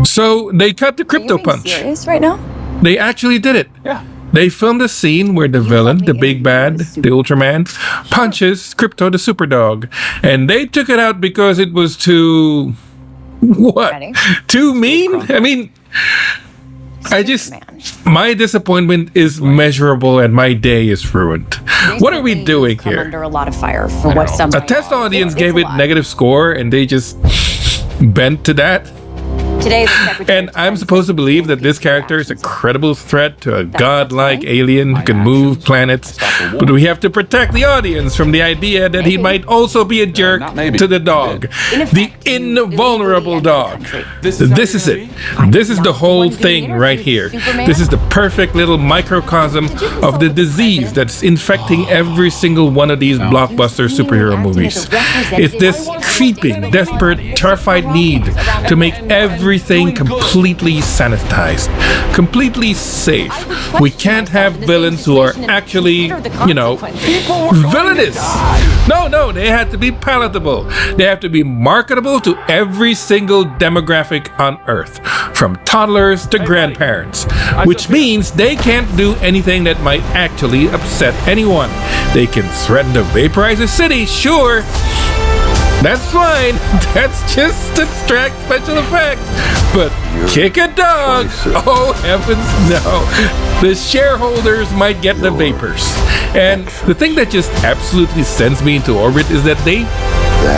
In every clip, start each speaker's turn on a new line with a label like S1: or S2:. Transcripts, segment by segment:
S1: So they cut the crypto punch.
S2: Serious right now?
S1: They actually did it.
S3: Yeah.
S1: They filmed a scene where the villain, the big bad, the Ultraman, punches Crypto the Superdog. And they took it out because it was too... What?
S2: Ready?
S1: Too mean? I mean... My disappointment is measurable and my day is ruined. What are we doing here?
S2: Under a lot of fire for what some
S1: A test audience gave it negative score and they just bent to that?
S2: Today, the Secretary
S1: And I'm supposed to believe that this character is a credible threat to a godlike alien who can move planets, but we have to protect the audience from the idea that he might also be a jerk to the dog, the invulnerable dog. This is it. This is the whole thing right here. This is the perfect little microcosm of the disease that's infecting every single one of these blockbuster superhero movies. It's this creeping, desperate, terrified need to make everything completely sanitized, completely safe. We can't have villains who are actually, villainous. No, they have to be palatable. They have to be marketable to every single demographic on Earth, from toddlers to grandparents, which means they can't do anything that might actually upset anyone. They can threaten to vaporize a city, sure. That's fine. That's just abstract special effects. But kick a dog? Oh, heavens no. The shareholders might get the vapors. And the thing that just absolutely sends me into orbit is that they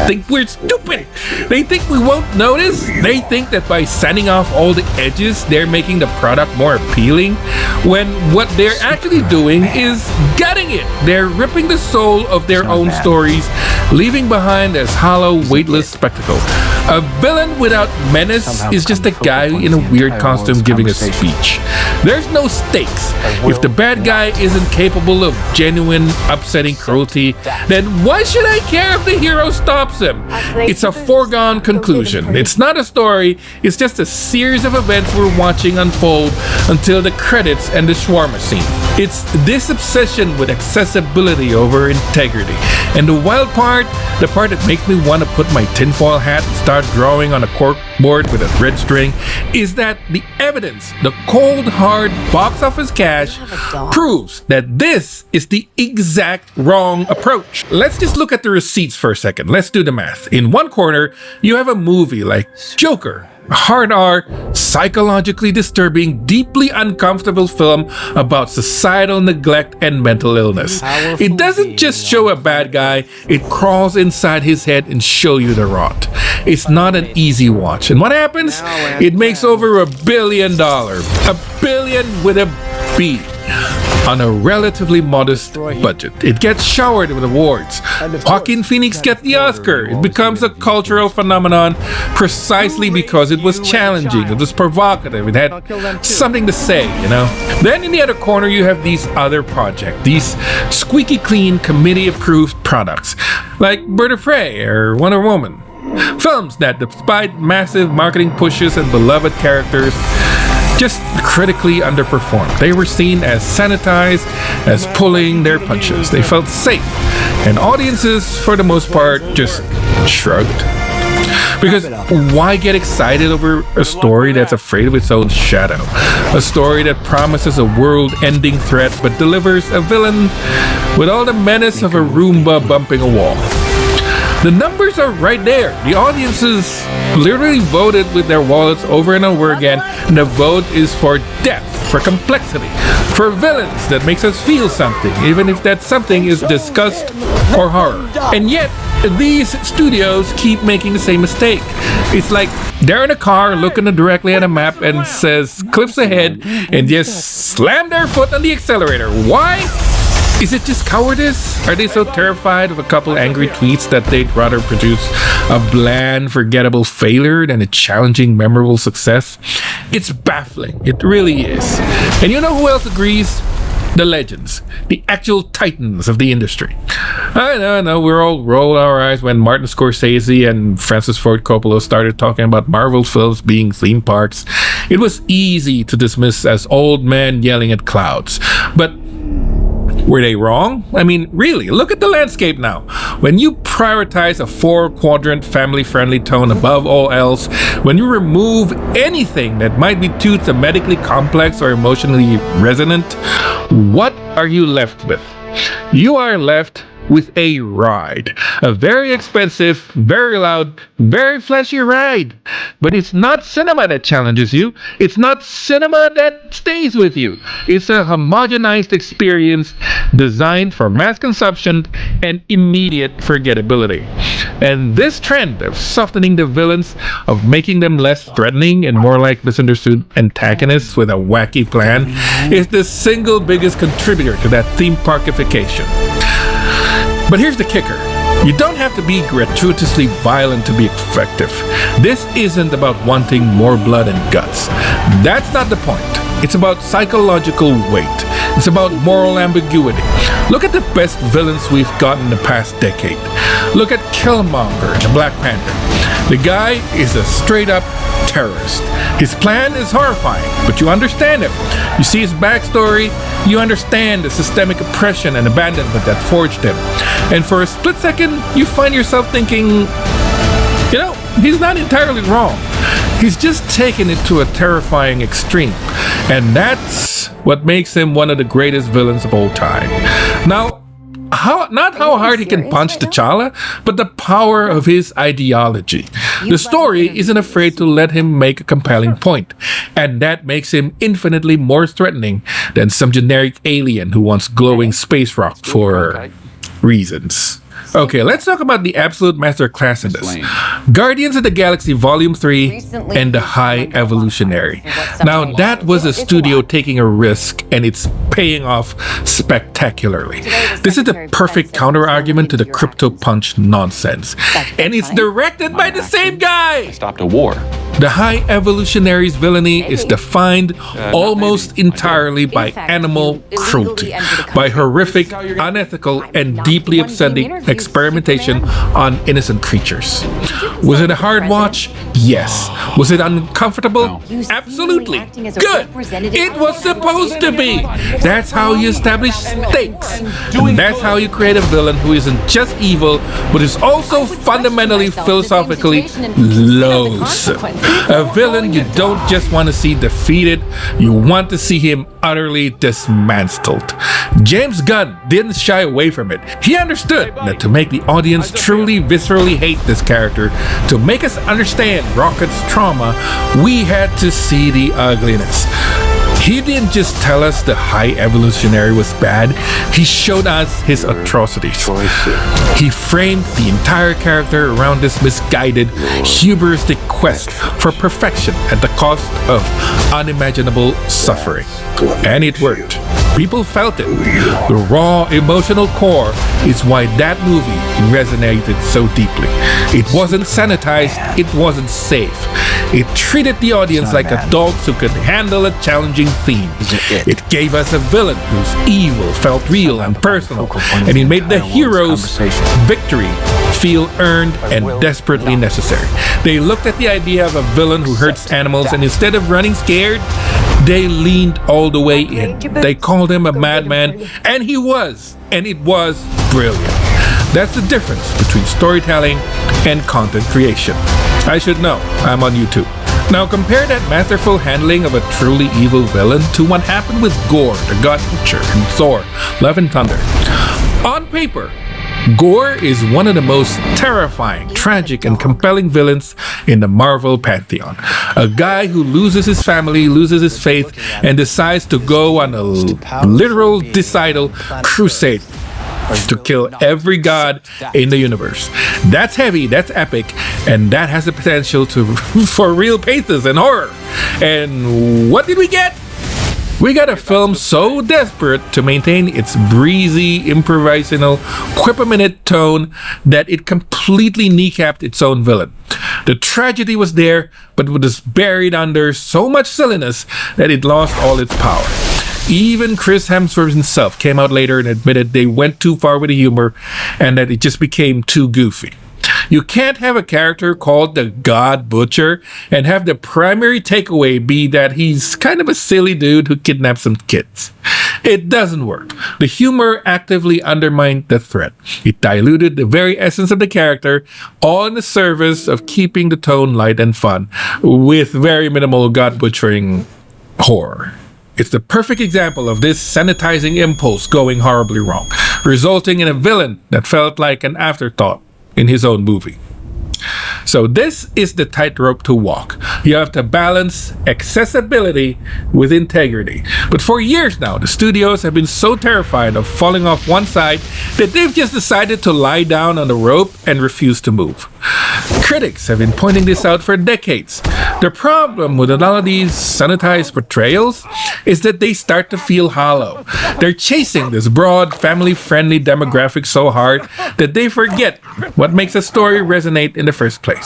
S1: think we're stupid. They think we won't notice. They think that by sanding off all the edges, they're making the product more appealing, when what they're actually doing is gutting it. They're ripping the soul of their own stories, leaving behind as hollow, weightless spectacle. A villain without menace is just a guy in a weird costume giving a speech. There's no stakes. If the bad guy isn't capable of genuine, upsetting cruelty, then why should I care if the hero stops him? It's a foregone conclusion. It's not a story, it's just a series of events we're watching unfold until the credits and the shawarma scene. It's this obsession with accessibility over integrity. And the wild part, the part that makes me want to put my tinfoil hat and start drawing on a corkboard with a red string, is that the evidence, the cold hard box office cash, proves that this is the exact wrong approach. Let's just look at the receipts for a second. Let's do the math. In one corner, you have a movie like Joker, a hard R, psychologically disturbing, deeply uncomfortable film about societal neglect and mental illness. It doesn't just show a bad guy, it crawls inside his head and show you the rot. It's not an easy watch. And what happens? It makes over $1 billion. $1 billion with a B. On a relatively modest budget. It gets showered with awards. Joaquin Phoenix gets the Oscar. It becomes a cultural phenomenon precisely because it was challenging, it was provocative, it had something to say, Then in the other corner you have these other projects, these squeaky clean, committee-approved products, like Bird of Prey or Wonder Woman. Films that, despite massive marketing pushes and beloved characters, just critically underperformed. They were seen as sanitized, as pulling their punches. They felt safe, and audiences, for the most part, just shrugged. Because why get excited over a story that's afraid of its own shadow? A story that promises a world-ending threat but delivers a villain with all the menace of a Roomba bumping a wall. The numbers are right there. The audiences literally voted with their wallets over and over again, and the vote is for depth, for complexity, for villains that makes us feel something, even if that something is disgust or horror. And yet, these studios keep making the same mistake. It's like they're in a car looking directly at a map and says cliffs ahead and just slam their foot on the accelerator. Why? Is it just cowardice? Are they so terrified of a couple angry tweets that they'd rather produce a bland, forgettable failure than a challenging, memorable success? It's baffling. It really is. And you know who else agrees? The legends, the actual titans of the industry. I know, we're all rolled our eyes when Martin Scorsese and Francis Ford Coppola started talking about Marvel films being theme parks. It was easy to dismiss as old men yelling at clouds. But Were they wrong? I mean, really, look at the landscape now. When you prioritize a 4-quadrant family-friendly tone above all else, when you remove anything that might be too thematically complex or emotionally resonant, what are you left with? You are left with a ride. A very expensive, very loud, very flashy ride. But it's not cinema that challenges you. It's not cinema that stays with you. It's a homogenized experience designed for mass consumption and immediate forgettability. And this trend of softening the villains, of making them less threatening and more like misunderstood antagonists with a wacky plan, is the single biggest contributor to that theme parkification. But here's the kicker. You don't have to be gratuitously violent to be effective. This isn't about wanting more blood and guts. That's not the point. It's about psychological weight. It's about moral ambiguity. Look at the best villains we've got in the past decade. Look at Killmonger in the Black Panther. The guy is a straight-up terrorist. His plan is horrifying, but you understand him. You see his backstory, you understand the systemic oppression and abandonment that forged him. And for a split second, you find yourself thinking, he's not entirely wrong. He's just taken it to a terrifying extreme. And that's what makes him one of the greatest villains of all time. Now, not how hard he can punch T'Challa, but the power of his ideology. The story isn't afraid to let him make a compelling point, and that makes him infinitely more threatening than some generic alien who wants glowing space rock for reasons. Okay, let's talk about the absolute masterclass in this. Guardians of the Galaxy Volume 3 and The High Evolutionary. Now, that was a studio taking a risk, and it's paying off spectacularly. This is the perfect counter-argument to the crypto punch nonsense. And it's directed by the same guy!
S3: Stopped a war.
S1: The High Evolutionary's villainy is defined almost entirely by animal cruelty, by horrific, unethical, and deeply upsetting experimentation on innocent creatures. Was it a hard watch? Yes. Was it uncomfortable?
S3: No.
S1: Absolutely. Good. It was supposed to be. That's how you establish stakes. And that's how you create a villain who isn't just evil, but is also fundamentally, philosophically loathsome. A villain you don't just want to see defeated, you want to see him utterly dismantled. James Gunn didn't shy away from it. He understood that to make the audience truly viscerally hate this character, to make us understand Rocket's trauma, we had to see the ugliness. He didn't just tell us the High Evolutionary was bad, he showed us his atrocities. He framed the entire character around this misguided, hubristic quest for perfection at the cost of unimaginable suffering. And it worked. People felt it. The raw emotional core is why that movie resonated so deeply. It wasn't sanitized, it wasn't safe. It treated the audience like adults who could handle a challenging theme. It gave us a villain whose evil felt real and personal, and it made the hero's victory feel earned and desperately necessary. They looked at the idea of a villain who hurts animals, and instead of running scared, they leaned all the way in. They called him a madman, and he was, and it was brilliant. That's the difference between storytelling and content creation. I should know, I'm on YouTube. Now compare that masterful handling of a truly evil villain to what happened with Gore, the God Butcher, in Thor, Love and Thunder. On paper, Gore is one of the most terrifying, tragic, and compelling villains in the Marvel pantheon. A guy who loses his family, loses his faith, and decides to go on a literal decidal crusade to kill every god in the universe. That's heavy, that's epic, and that has the potential for real pathos and horror. And what did we get? We got a film so desperate to maintain its breezy, improvisational, quip-a-minute tone that it completely kneecapped its own villain. The tragedy was there, but was buried under so much silliness that it lost all its power. Even Chris Hemsworth himself came out later and admitted they went too far with the humor and that it just became too goofy. You can't have a character called the God Butcher and have the primary takeaway be that he's kind of a silly dude who kidnaps some kids. It doesn't work. The humor actively undermined the threat. It diluted the very essence of the character, all in the service of keeping the tone light and fun, with very minimal gut-butchering horror. It's the perfect example of this sanitizing impulse going horribly wrong, resulting in a villain that felt like an afterthought in his own movie. So this is the tightrope to walk. You have to balance accessibility with integrity. But for years now, the studios have been so terrified of falling off one side that they've just decided to lie down on the rope and refuse to move. Critics have been pointing this out for decades. The problem with a lot of these sanitized portrayals is that they start to feel hollow. They're chasing this broad, family-friendly demographic so hard that they forget what makes a story resonate in the first place.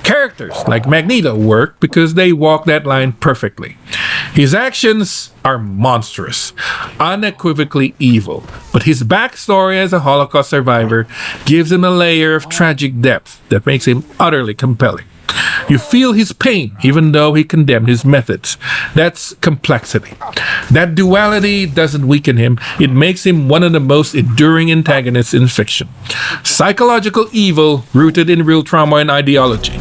S1: Characters like Magneto work because they walk that line perfectly. His actions are monstrous, unequivocally evil, but his backstory as a Holocaust survivor gives him a layer of tragic depth that makes him utterly compelling. You feel his pain even though he condemned his methods. That's complexity. That duality doesn't weaken him, it makes him one of the most enduring antagonists in fiction. Psychological evil rooted in real trauma and ideology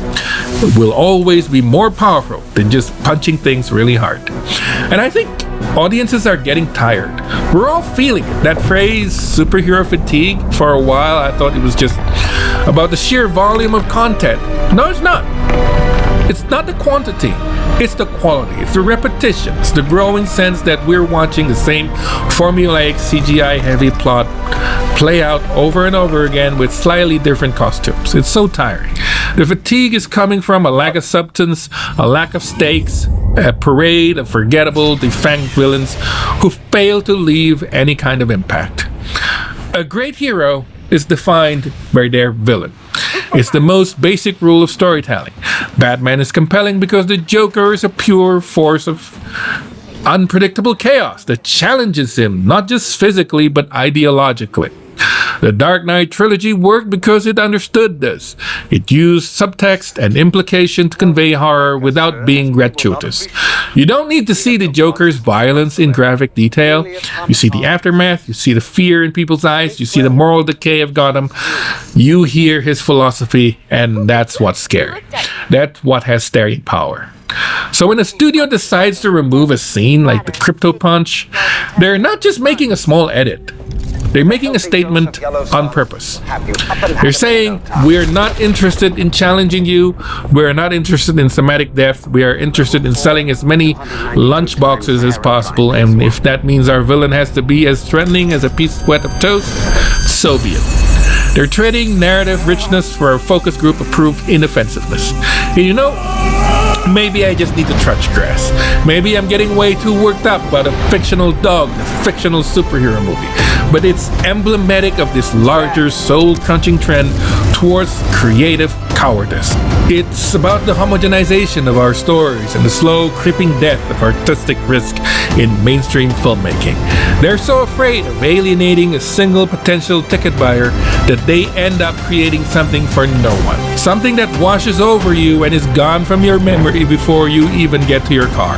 S1: will always be more powerful than just punching things really hard. And I think audiences are getting tired. We're all feeling it. That phrase, superhero fatigue, for a while I thought it was just about the sheer volume of content. No, it's not. It's not the quantity, it's the quality, it's the repetition, it's the growing sense that we're watching the same formulaic CGI heavy plot play out over and over again with slightly different costumes. It's so tiring. The fatigue is coming from a lack of substance, a lack of stakes, a parade of forgettable, defanged villains who fail to leave any kind of impact. A great hero is defined by their villain. It's the most basic rule of storytelling. Batman is compelling because the Joker is a pure force of unpredictable chaos that challenges him, not just physically, but ideologically. The Dark Knight trilogy worked because it understood this. It used subtext and implication to convey horror without being gratuitous. You don't need to see the Joker's violence in graphic detail. You see the aftermath, you see the fear in people's eyes, you see the moral decay of Gotham. You hear his philosophy, and that's what's scary. That's what has staying power. So when a studio decides to remove a scene like the crypto punch, they're not just making a small edit. They're making a statement on purpose. They're saying, we're not interested in challenging you, we're not interested in thematic depth, we are interested in selling as many lunch boxes as possible, and if that means our villain has to be as threatening as a piece of wet of toast, so be it. They're trading narrative richness for a focus group approved inoffensiveness. And you know, maybe I just need to touch grass. Maybe I'm getting way too worked up about a fictional dog in a fictional superhero movie. But it's emblematic of this larger soul-crunching trend towards creative cowardice. It's about the homogenization of our stories and the slow creeping death of artistic risk in mainstream filmmaking. They're so afraid of alienating a single potential ticket buyer that they end up creating something for no one. Something that washes over you and is gone from your memory before you even get to your car.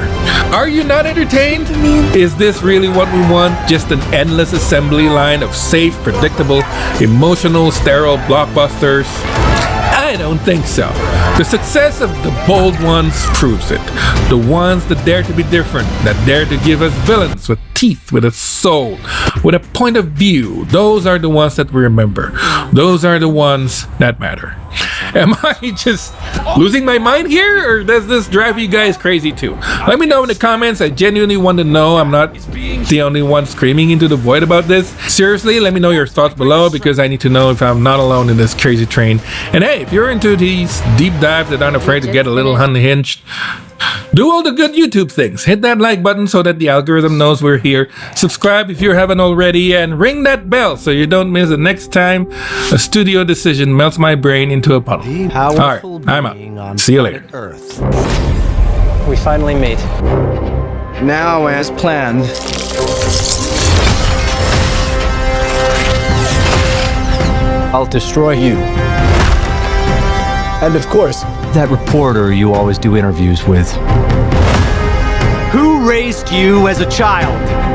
S1: Are you not entertained? Is this really what we want? Just an endless assembly line of safe, predictable, emotional, sterile blockbusters? I don't think so. The success of the bold ones proves it. The ones that dare to be different, that dare to give us villains with teeth, with a soul, with a point of view. Those are the ones that we remember. Those are the ones that matter. Am I just losing my mind here, or does this drive you guys crazy too? Let me know in the comments. I genuinely want to know. I'm not the only one screaming into the void about this. Seriously, let me know your thoughts below, because I need to know if I'm not alone in this crazy train. And hey, if you're into these deep dives that aren't afraid to get a little unhinged, do all the good YouTube things. Hit that like button so that the algorithm knows we're here. Subscribe if you haven't already, and ring that bell so you don't miss the next time a studio decision melts my brain into a puddle. Alright, I'm out. See you later.
S3: Earth.
S4: We finally meet.
S3: Now, as planned,
S4: I'll destroy you.
S3: and of course,
S4: That reporter you always do interviews with.
S5: Who raised you as a child?